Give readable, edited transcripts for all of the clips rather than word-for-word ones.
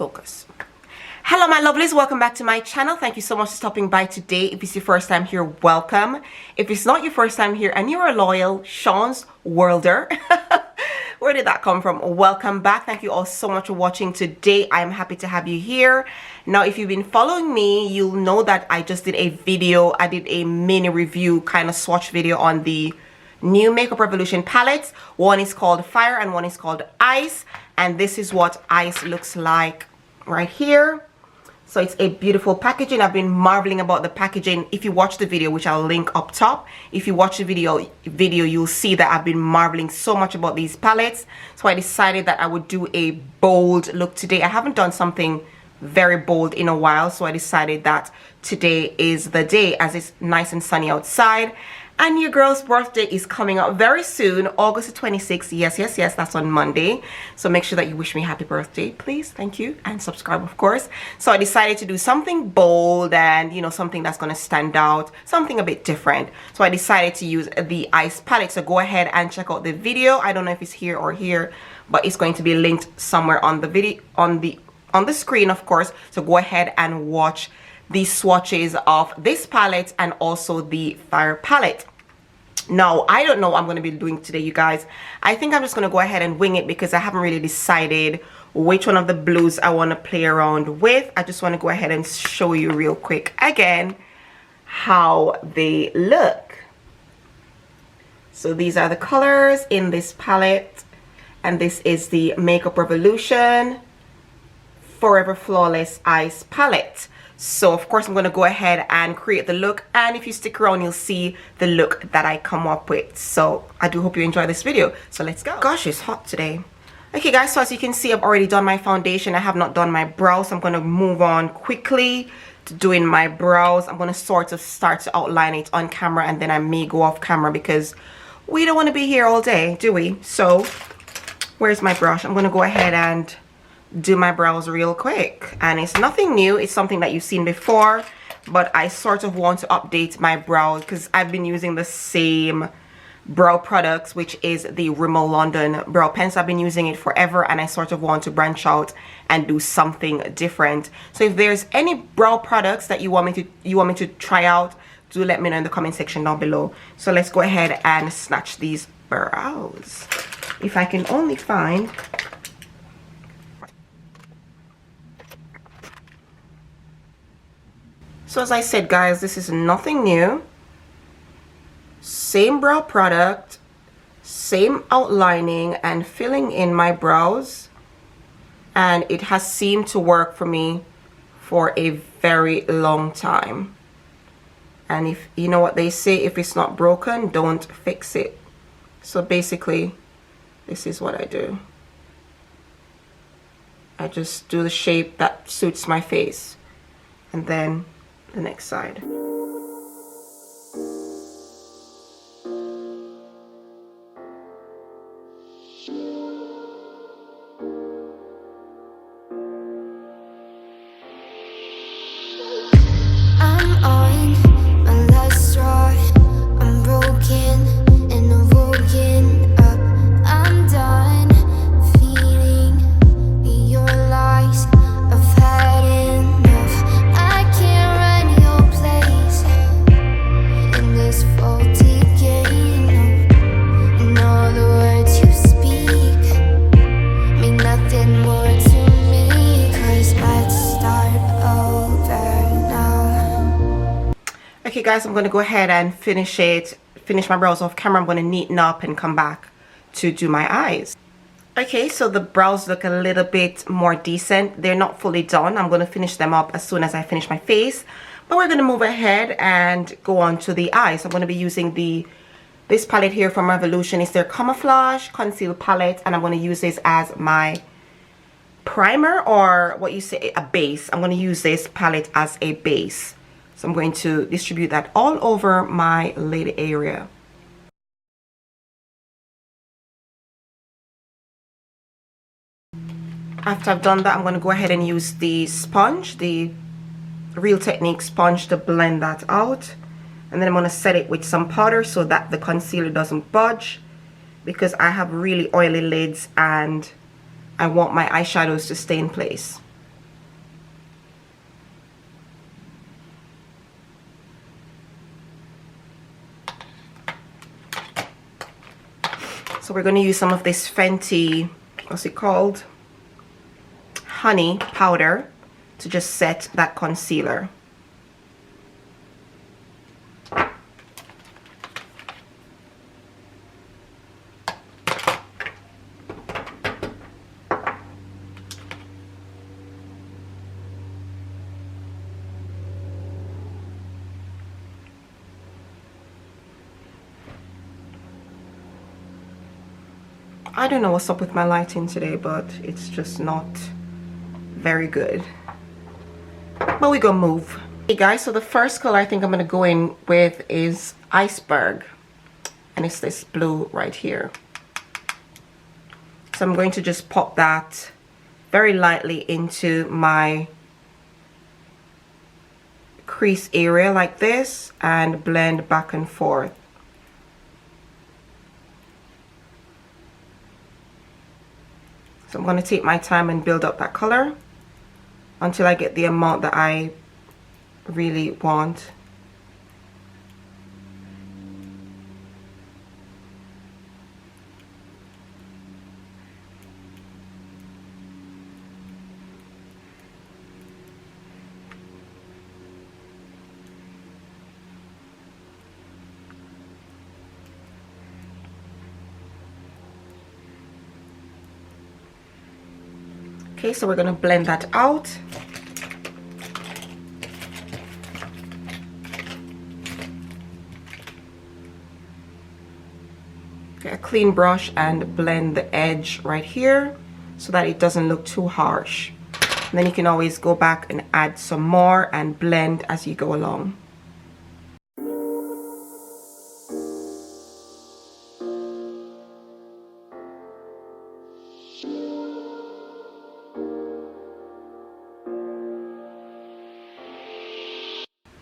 Focus. Hello my lovelies, welcome back to my channel. Thank you so much for stopping by today. If it's your first time here, welcome. If it's not your first time here and you're a loyal Shaunz worlder, where did that come from? Welcome back. Thank you all so much for watching today. I am happy to have you here. Now if you've been following me, you'll know that I just did a video. I did a mini review kind of swatch video on the new Makeup Revolution palettes. One is called Fire and one is called Ice, and this is what Ice looks like right here. So it's a beautiful packaging. I've been marveling about the packaging. If you watch the video, which I'll link up top, if you watch the video you'll see that I've been marveling so much about these palettes. So I decided that I would do a bold look today. I haven't done something very bold in a while, so I decided that today is the day, as it's nice and sunny outside. And your girl's birthday is coming up very soon, August the 26th. Yes, that's on Monday. So make sure that you wish me happy birthday, please. Thank you. And subscribe, of course. So I decided to do something bold and, you know, something that's going to stand out, something a bit different. So I decided to use the Ice palette. So go ahead and check out the video. I don't know if it's here or here, but it's going to be linked somewhere on the video, on the screen, of course. So go ahead and watch the swatches of this palette and also the Fire palette. Now I don't know what I'm going to be doing today, you guys. I think I'm just going to go ahead and wing it because I haven't really decided which one of the blues I want to play around with. I just want to go ahead and show you real quick again how they look. So these are the colors in this palette, and this is the Makeup Revolution Forever Flawless Ice palette. So of course I'm going to go ahead and create the look, and if you stick around you'll see the look that I come up with. So I do hope you enjoy this video. So let's go. Gosh, it's hot today. Okay guys, so as you can see, I've already done my foundation. I have not done my brows, so I'm going to move on quickly to doing my brows. I'm going to sort of start to outline it on camera, and then I may go off camera because we don't want to be here all day, do we? So where's my brush? I'm going to go ahead and do my brows real quick, and it's nothing new. It's something that you've seen before, but I sort of want to update my brows because I've been using the same brow products, which is the Rimmel London brow pencil. I've been using it forever, and I sort of want to branch out and do something different. So if there's any brow products that you want me to try out, do let me know in the comment section down below. So let's go ahead and snatch these brows. If I can only find. So as I said, guys, this is nothing new. Same brow product, same outlining and filling in my brows, and it has seemed to work for me for a very long time. And if you know what they say, if it's not broken, don't fix it. So basically this is what I do. I just do the shape that suits my face, and then the next side. Okay guys, I'm going to go ahead and finish my brows off camera. I'm going to neaten up and come back to do my eyes. Okay, so the brows look a little bit more decent. They're not fully done. I'm going to finish them up as soon as I finish my face. But we're going to move ahead and go on to the eyes. I'm going to be using this palette here from Revolution. It's their Camouflage Conceal palette, and I'm going to use this as my primer, or what you say, a base. I'm going to use this palette as a base. So I'm going to distribute that all over my lid area. After I've done that, I'm going to go ahead and use the sponge, the Real Technique sponge, to blend that out. And then I'm going to set it with some powder so that the concealer doesn't budge, because I have really oily lids and I want my eyeshadows to stay in place. So we're going to use some of this Fenty, what's it called? Honey powder to just set that concealer. I don't know what's up with my lighting today, but it's just not very good. But we gonna move. Hey guys, so the first color I think I'm gonna go in with is Iceberg. And it's this blue right here. So I'm going to just pop that very lightly into my crease area like this and blend back and forth. So I'm going to take my time and build up that color until I get the amount that I really want. Okay, so we're going to blend that out. Get a clean brush and blend the edge right here so that it doesn't look too harsh. And then you can always go back and add some more and blend as you go along.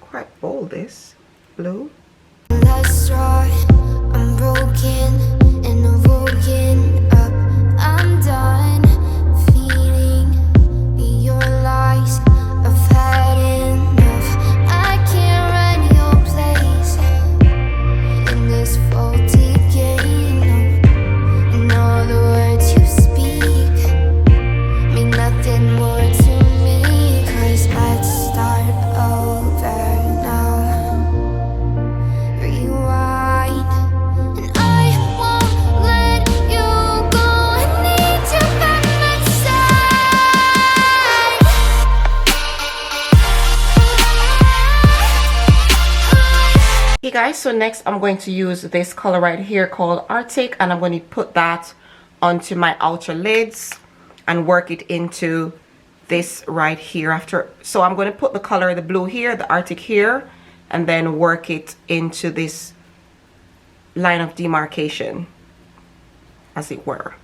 Quite bold, this blue. Last straw, I'm broken and I'm woken up. I'm done feeling your lies. I've had enough. I can't run your place in this faulty game. And all the words you speak mean nothing more to me. 'Cause let's start over. Okay guys, so next I'm going to use this color right here called Arctic, and I'm going to put that onto my outer lids and work it into this right here after. So I'm going to put the color, the blue here, the Arctic here, and then work it into this line of demarcation, as it were.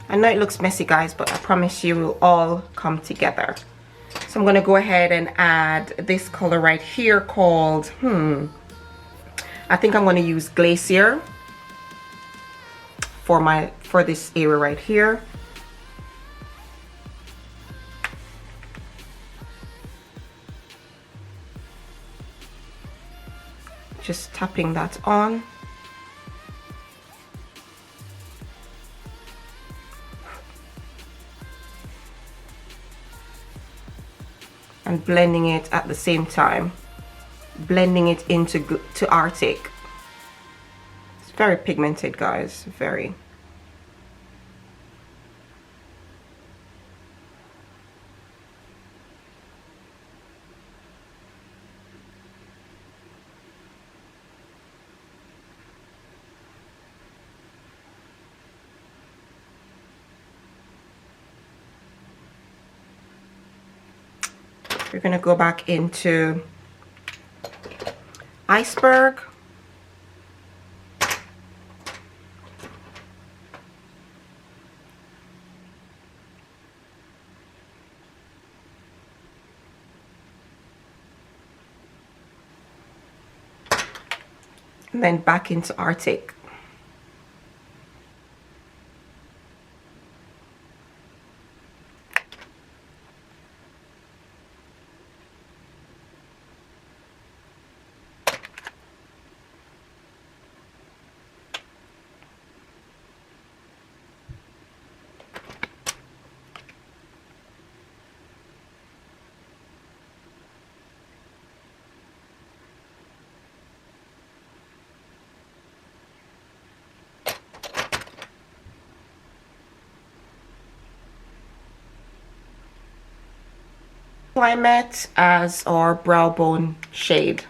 I know it looks messy guys, but I promise you it will all come together. So I'm going to go ahead and add this color right here called, I think I'm going to use Glacier for this area right here. Just tapping that on. And blending it at the same time, blending it into Arctic. It's very pigmented guys, very. We're going to go back into Iceberg. And then back into Arctic. Climate as our brow bone shade.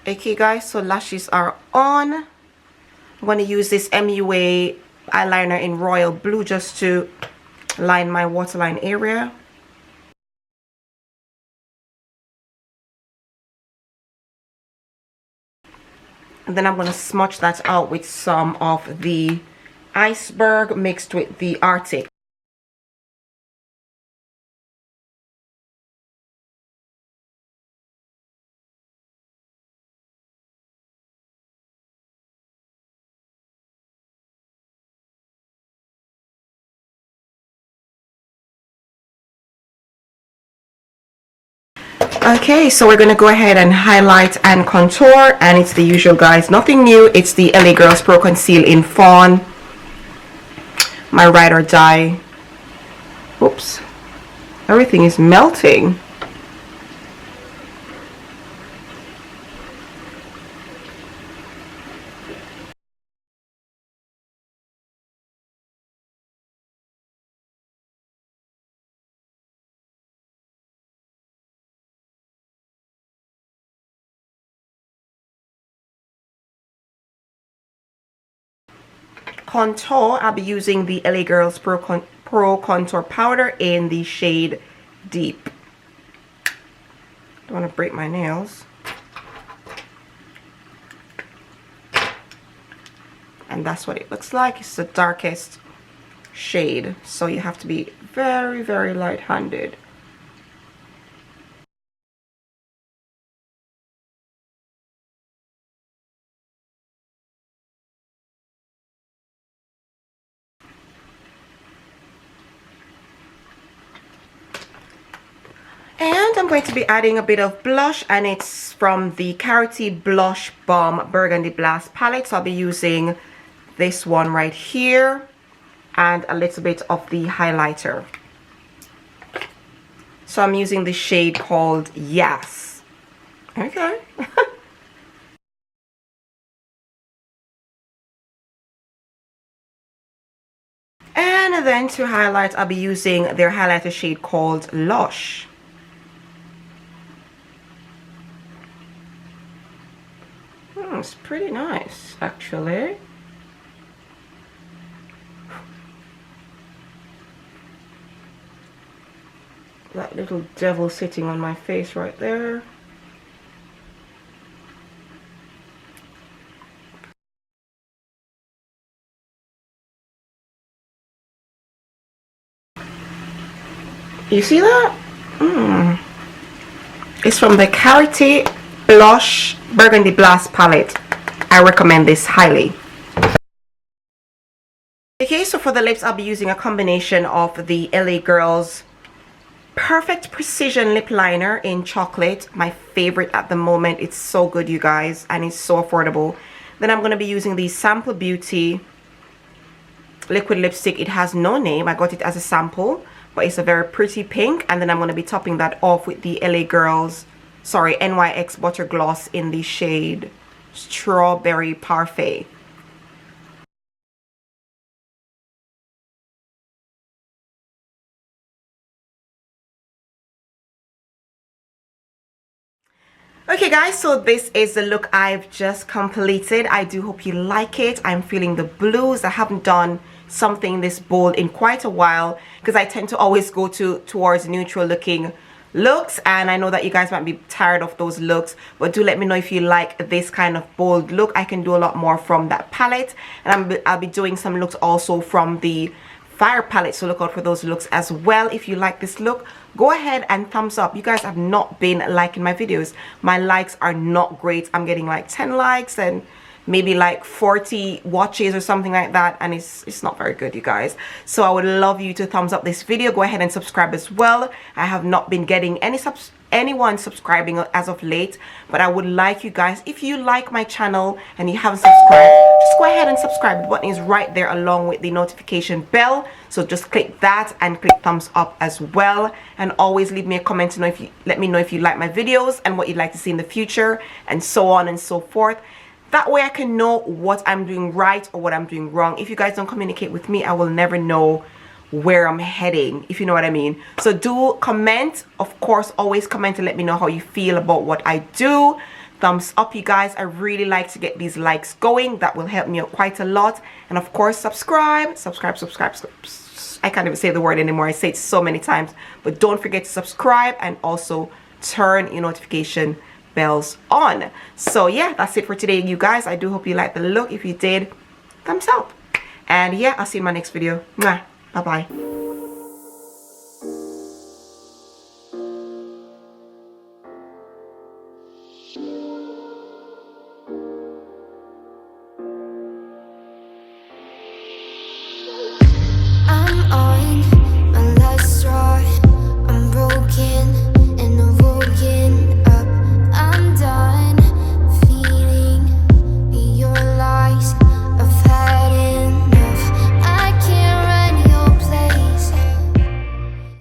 Okay guys, so lashes are on. I'm going to use this MUA eyeliner in royal blue just to line my waterline area. And then I'm going to smudge that out with some of the Iceberg mixed with the Arctic. Okay, so we're going to go ahead and highlight and contour, and it's the usual guys, nothing new. It's the LA Girls Pro Conceal in Fawn, my ride or die. Oops, everything is melting. Contour, I'll be using the LA Girls Pro Contour Powder in the shade Deep. Don't want to break my nails. And that's what it looks like. It's the darkest shade, so you have to be very, very light-handed. And I'm going to be adding a bit of blush, and it's from the Clarity Blush Bomb Burgundy Blast palette. So I'll be using this one right here and a little bit of the highlighter. So I'm using the shade called Yes. Okay. And then to highlight, I'll be using their highlighter shade called Lush. It's pretty nice, actually. That little devil sitting on my face right there. You see that? It's from the Clarity Blush Burgundy Blast palette. I recommend this highly. Okay, so for the lips, I'll be using a combination of the LA Girls Perfect Precision Lip Liner in Chocolate. My favorite at the moment. It's so good, you guys, and it's so affordable. Then I'm going to be using the Sample Beauty liquid lipstick. It has no name. I got it as a sample, but it's a very pretty pink. And then I'm going to be topping that off with the LA Girls, sorry, NYX Butter Gloss in the shade Strawberry Parfait. Okay guys, so this is the look I've just completed. I do hope you like it. I'm feeling the blues. I haven't done something this bold in quite a while because I tend to always go towards neutral looking looks, and I know that you guys might be tired of those looks, but do let me know if you like this kind of bold look. I can do a lot more from that palette, and I'll be doing some looks also from the Fire palette, so look out for those looks as well. If you like this look, go ahead and thumbs up. You guys have not been liking my videos. My likes are not great. I'm getting like 10 likes and maybe like 40 watches or something like that, and it's not very good, you guys. So I would love you to thumbs up this video. Go ahead and subscribe as well. I have not been getting anyone subscribing as of late, but I would like you guys, if you like my channel and you haven't subscribed, just go ahead and subscribe. The button is right there along with the notification bell, so just click that and click thumbs up as well. And always leave me a comment to know if you let me know if you like my videos and what you'd like to see in the future, and so on and so forth. That way I can know what I'm doing right or what I'm doing wrong. If you guys don't communicate with me, I will never know where I'm heading, if you know what I mean. So do comment, of course. Always comment and let me know how you feel about what I do. Thumbs up, you guys. I really like to get these likes going. That will help me out quite a lot. And of course, subscribe. I can't even say the word anymore. I say it so many times, but don't forget to subscribe and also turn your notification bells on. So yeah, that's it for today, you guys. I do hope you liked the look. If you did, thumbs up. And yeah, I'll see you in my next video. Mwah. Bye-bye. I'm on